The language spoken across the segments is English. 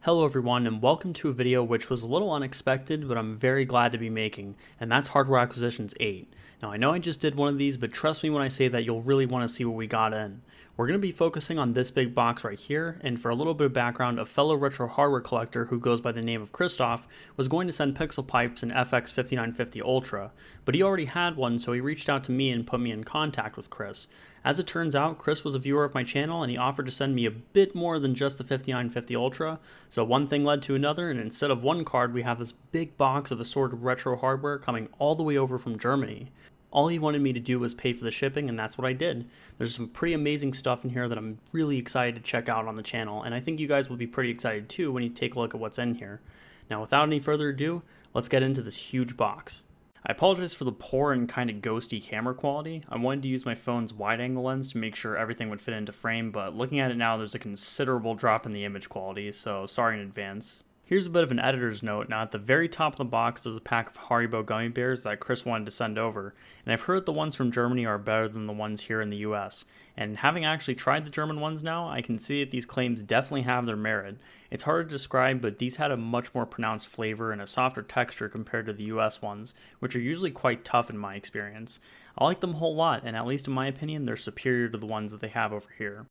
Hello everyone and welcome to a video which was a little unexpected but I'm very glad to be making, and that's Hardware Acquisitions 8. Now I know I just did one of these, but trust me when I say that you'll really want to see what we got in. We're going to be focusing on this big box right here, and for a little bit of background, a fellow retro hardware collector who goes by the name of Christoph was going to send Pixel Pipes an FX5950 Ultra, but he already had one, so he reached out to me and put me in contact with Chris. As it turns out, Chris was a viewer of my channel and he offered to send me a bit more than just the 5950 Ultra, so one thing led to another, and instead of one card we have this big box of assorted retro hardware coming all the way over from Germany. All he wanted me to do was pay for the shipping, and that's what I did. There's some pretty amazing stuff in here that I'm really excited to check out on the channel, and I think you guys will be pretty excited too when you take a look at what's in here. Now without any further ado, let's get into this huge box. I apologize for the poor and kind of ghosty camera quality. I wanted to use my phone's wide-angle lens to make sure everything would fit into frame, but looking at it now there's a considerable drop in the image quality, so sorry in advance. Here's a bit of an editor's note. Now at the very top of the box there's a pack of Haribo gummy bears that Chris wanted to send over, and I've heard the ones from Germany are better than the ones here in the US. And having actually tried the German ones now, I can see that these claims definitely have their merit. It's hard to describe, but these had a much more pronounced flavor and a softer texture compared to the US ones, which are usually quite tough in my experience. I like them a whole lot, and at least in my opinion, they're superior to the ones that they have over here.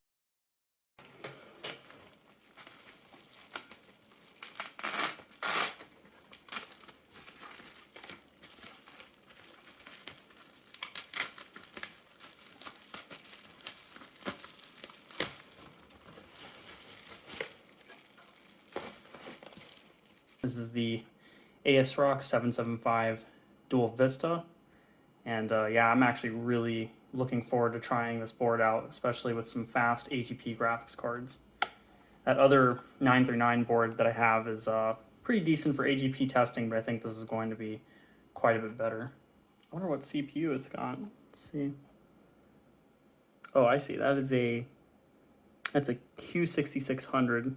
This is the ASRock 775 Dual Vista, and yeah, I'm actually really looking forward to trying this board out, especially with some fast AGP graphics cards. That other 939 board that I have is pretty decent for AGP testing, but I think this is going to be quite a bit better. I wonder what CPU it's got. Let's see. Oh, I see. That's a Q6600.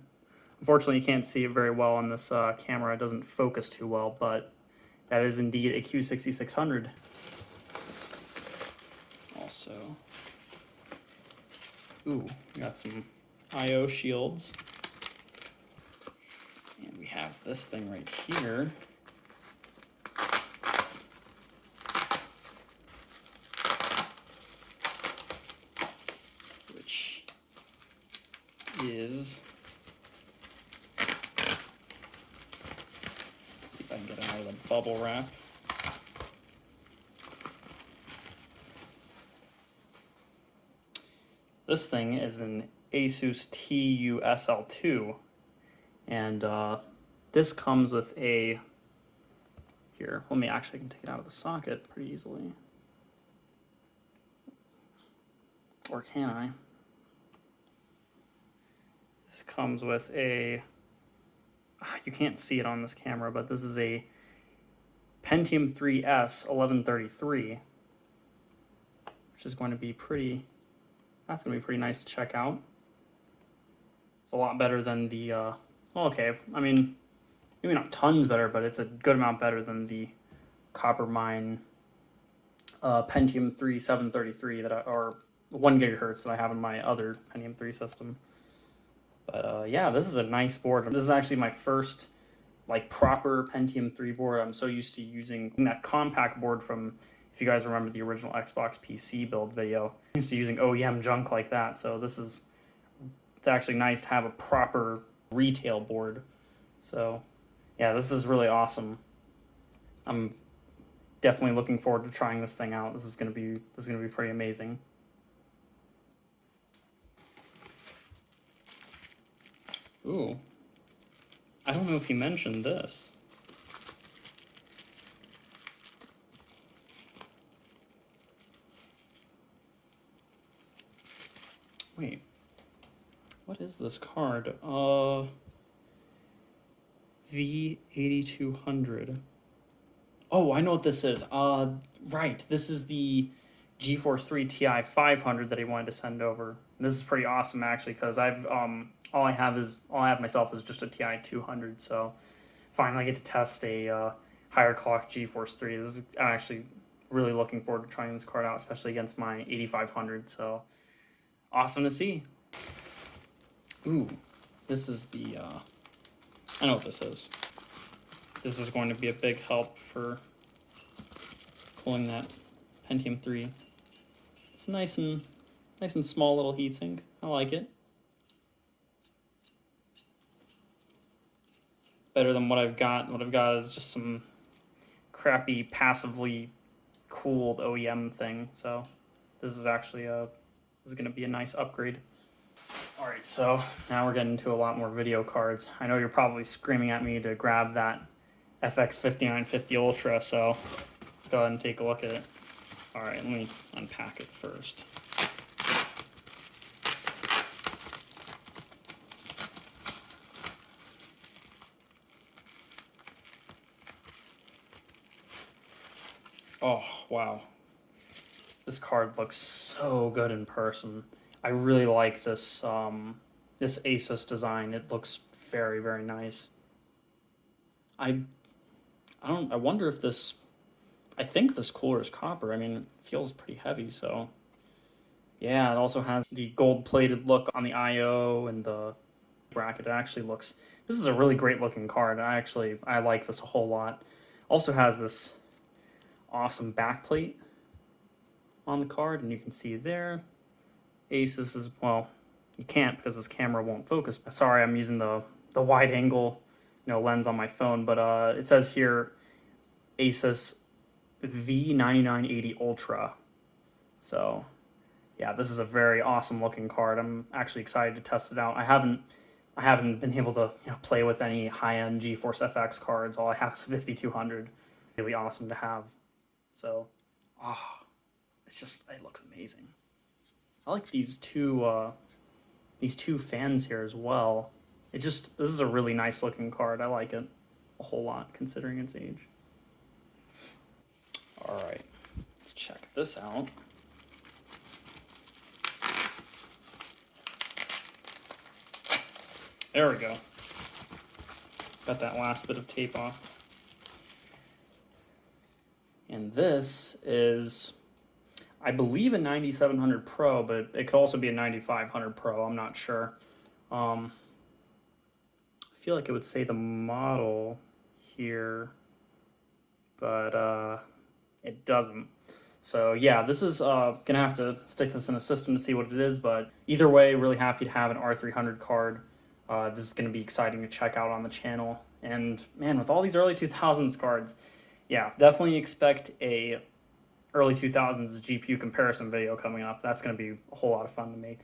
Unfortunately, you can't see it very well on this camera. It doesn't focus too well, but that is indeed a Q6600. Also, we got some I/O shields. And we have this thing right here. Which is... I can get it out of the bubble wrap. This thing is an ASUS TUSL2, and this comes with a, here, let me actually, I can take it out of the socket pretty easily. Or can I? This comes with a, you can't see it on this camera, but this is a Pentium 3S 1133, which is going to be pretty, that's going to be pretty nice to check out. It's a lot better than the, well, okay, I mean, maybe not tons better, but it's a good amount better than the Coppermine Pentium 3 733 or 1 gigahertz that I have in my other Pentium 3 system. But yeah, this is a nice board. This is actually my first like proper Pentium 3 board. I'm so used to using that compact board from, if you guys remember the original Xbox PC build video, I'm used to using OEM junk like that. So it's actually nice to have a proper retail board. So yeah, this is really awesome. I'm definitely looking forward to trying this thing out. This is gonna be pretty amazing. Ooh, I don't know if he mentioned this. Wait, what is this card? V8200. Oh, I know what this is. Right, this is the GeForce 3 Ti 500 that he wanted to send over. This is pretty awesome actually, because I've all I have myself is just a Ti 200, so finally I get to test a higher clock GeForce 3. I'm actually really looking forward to trying this card out, especially against my 8500, so awesome to see. Ooh, this is the I know what this is. This is going to be a big help for pulling that Pentium 3. It's nice and small little heatsink. I like it. Better than what I've got. What I've got is just some crappy passively cooled OEM thing. So this is actually this is going to be a nice upgrade. All right, so now we're getting into a lot more video cards. I know you're probably screaming at me to grab that FX 5950 Ultra, so let's go ahead and take a look at it. All right, let me unpack it first. Oh, wow. This card looks so good in person. I really like this this ASUS design. It looks very, very nice. I wonder if this, I think this cooler is copper. I mean, it feels pretty heavy, so yeah, it also has the gold-plated look on the I/O and the bracket. It actually looks, this is a really great looking card. I like this a whole lot. Also has this awesome backplate on the card, and you can see there ASUS is, well, you can't because this camera won't focus. Sorry, I'm using the wide angle, lens on my phone, but it says here ASUS V9980 Ultra. So yeah, this is a very awesome looking card. I'm actually excited to test it out. I haven't been able to play with any high-end GeForce FX cards. All I have is 5200. Really awesome to have. So, it looks amazing. I like these two fans here as well. This is a really nice looking card. I like it a whole lot considering its age. All right, let's check this out. There we go. Got that last bit of tape off. And this is, I believe, a 9700 Pro, but it could also be a 9500 Pro. I'm not sure. I feel like it would say the model here, but it doesn't. So yeah, this is gonna have to stick this in a system to see what it is, but either way, really happy to have an R300 card. This is gonna be exciting to check out on the channel. And man, with all these early 2000s cards, yeah, definitely expect a early 2000s GPU comparison video coming up. That's gonna be a whole lot of fun to make.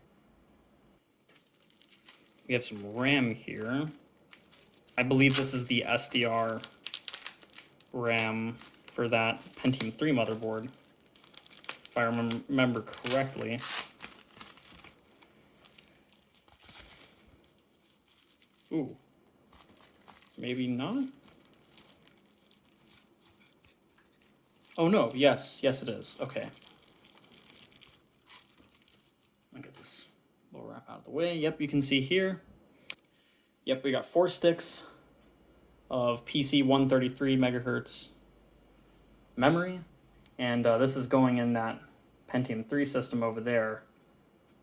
We have some RAM here. I believe this is the SDR RAM for that Pentium 3 motherboard, if I remember correctly. Ooh, maybe not? Oh no, yes it is, okay. I'll get this little wrap out of the way. Yep, you can see here. Yep, we got 4 sticks of PC 133 megahertz memory, and this is going in that Pentium 3 system over there.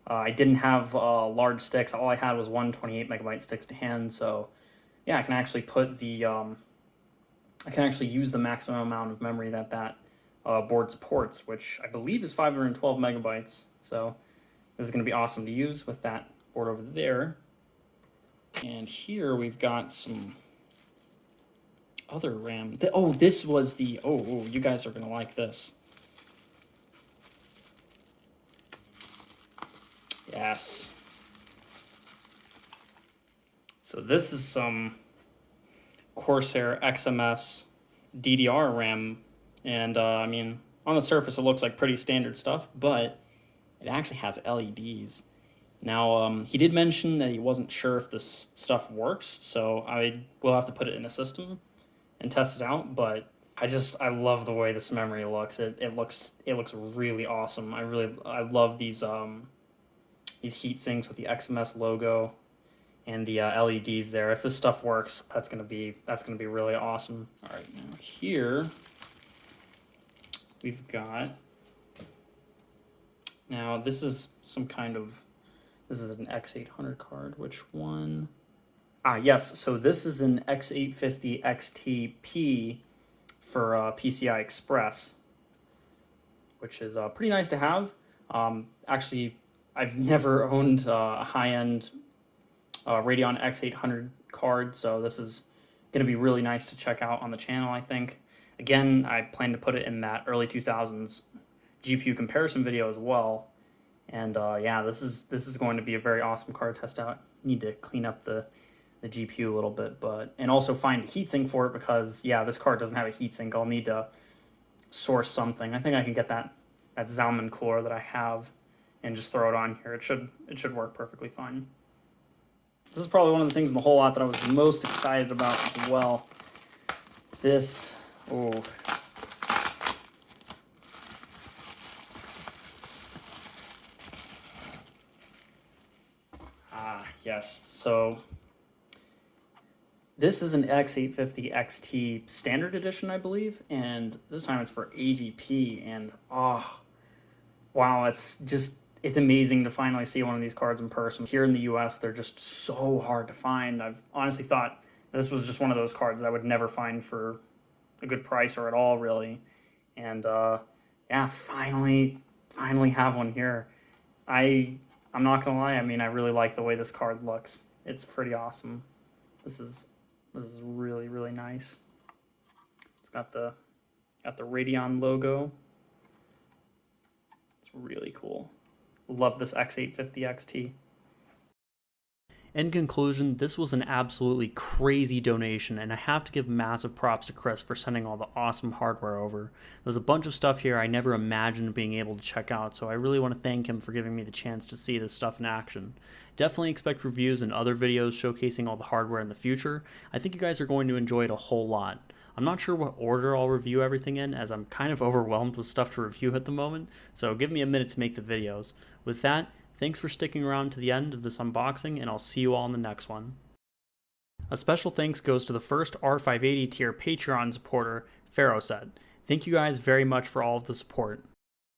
I didn't have large sticks. All I had was 128 megabyte sticks to hand, so yeah, I can actually put the I can actually use the maximum amount of memory that board supports, which I believe is 512 megabytes. So this is going to be awesome to use with that board over there. And here we've got some other RAM. This was the, you guys are going to like this. Yes. So this is some Corsair XMS DDR RAM, and I mean, on the surface it looks like pretty standard stuff, but it actually has LEDs. Now, he did mention that he wasn't sure if this stuff works, so I will have to put it in a system and test it out, but I love the way this memory looks. It looks really awesome. I love these heat sinks with the XMS logo and the LEDs there. If this stuff works, that's gonna be really awesome. All right, now here we've got, now this is some kind of, this is an X800 card. Which one? Yes, so this is an X850 XT for PCI Express, which is pretty nice to have. Actually, I've never owned a high-end Radeon X800 card, so this is going to be really nice to check out on the channel, I think. Again, I plan to put it in that early 2000s GPU comparison video as well. And yeah, this is going to be a very awesome card to test out. Need to clean up the GPU a little bit, and also find a heatsink for it, because yeah, this card doesn't have a heatsink. I'll need to source something. I think I can get that Zalman cooler that I have and just throw it on here. It should work perfectly fine. This is probably one of the things in the whole lot that I was most excited about as well. This, oh. Yes, so this is an X850 XT standard edition, I believe, and this time it's for AGP, and oh, wow, it's amazing to finally see one of these cards in person. Here in the US, they're just so hard to find. I've honestly thought this was just one of those cards that I would never find for a good price or at all, really. And yeah, finally have one here. I'm not gonna lie, I mean, I really like the way this card looks. It's pretty awesome. This is really, really nice. It's got the Radeon logo. It's really cool. Love this X850 XT. In conclusion, this was an absolutely crazy donation, and I have to give massive props to Chris for sending all the awesome hardware over. There's a bunch of stuff here I never imagined being able to check out, so I really want to thank him for giving me the chance to see this stuff in action. Definitely expect reviews and other videos showcasing all the hardware in the future. I think you guys are going to enjoy it a whole lot. I'm not sure what order I'll review everything in, as I'm kind of overwhelmed with stuff to review at the moment, so give me a minute to make the videos. With that, thanks for sticking around to the end of this unboxing, and I'll see you all in the next one. A special thanks goes to the first R580 tier Patreon supporter, Pharaohset. Thank you guys very much for all of the support.